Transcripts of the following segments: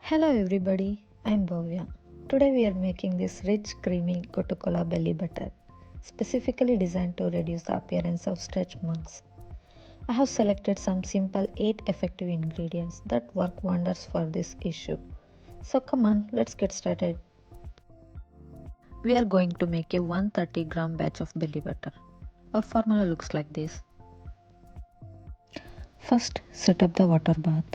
Hello everybody, I'm Bhavya. Today we are making this rich, creamy Gotu Kola Belly Butter, specifically designed to reduce the appearance of stretch marks. I have selected some simple 8 effective ingredients that work wonders for this issue. So come on, let's get started. We are going to make a 130 gram batch of belly butter. Our formula looks like this. First, set up the water bath.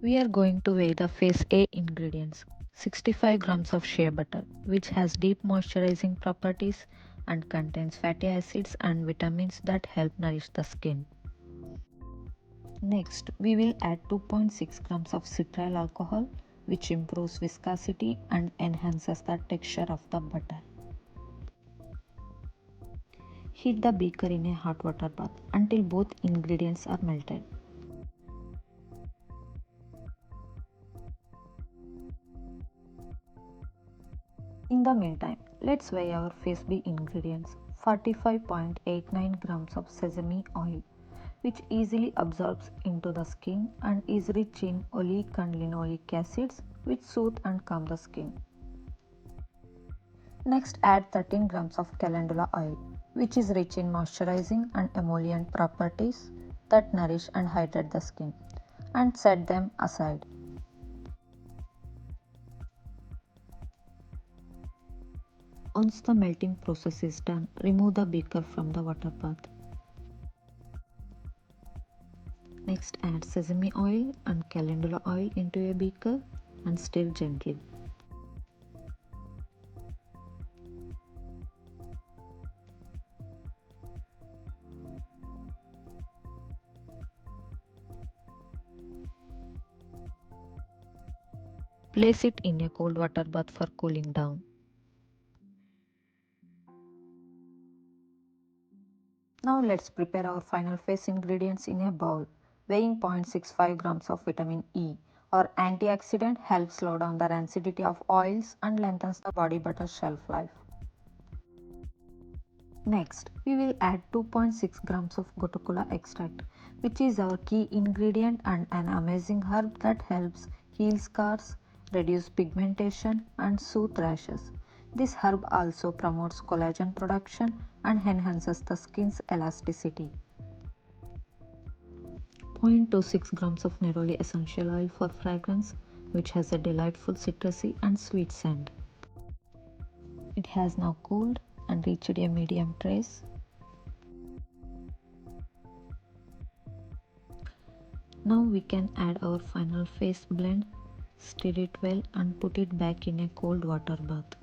We are going to weigh the phase A ingredients. 65 grams of shea butter, which has deep moisturizing properties and contains fatty acids and vitamins that help nourish the skin. Next, we will add 2.6 grams of cetearyl alcohol, which improves viscosity and enhances the texture of the butter. Heat the beaker in a hot water bath until both ingredients are melted. In the meantime, let's weigh our phase B ingredients. 45.89 grams of sesame oil, which easily absorbs into the skin and is rich in oleic and linoleic acids, which soothe and calm the skin. Next, add 13 grams of calendula oil, which is rich in moisturizing and emollient properties that nourish and hydrate the skin, and set them aside. Once the melting process is done, remove the beaker from the water bath. Next, add sesame oil and calendula oil into a beaker and stir gently. Place it in a cold water bath for cooling down. Now let's prepare our final phase ingredients in a bowl. Weighing 0.65 grams of vitamin E or antioxidant helps slow down the rancidity of oils and lengthens the body butter shelf life. Next, we will add 2.6 grams of Gotu Kola extract, which is our key ingredient and an amazing herb that helps heal scars, reduce pigmentation, and soothe rashes. This herb also promotes collagen production and enhances the skin's elasticity. 0.26 grams of neroli essential oil for fragrance, which has a delightful citrusy and sweet scent. It has now cooled and reached a medium trace. Now we can add our final phase blend, stir it well and put it back in a cold water bath.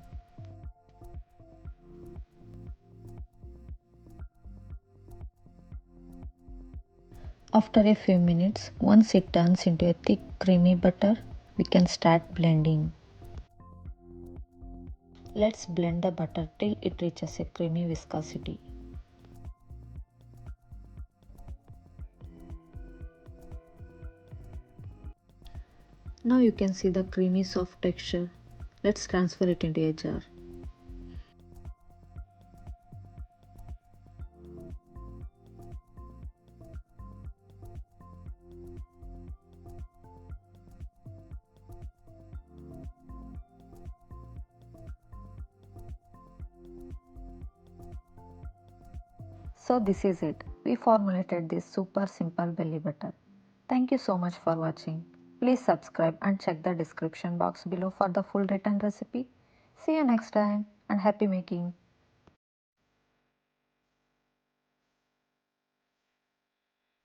After a few minutes, once it turns into a thick creamy butter, we can start blending. Let's blend the butter till it reaches a creamy viscosity. Now you can see the creamy soft texture. Let's transfer it into a jar. So this is it. We formulated this super simple belly butter. Thank you so much for watching. Please subscribe and check the description box below for the full written recipe. See you next time and happy making.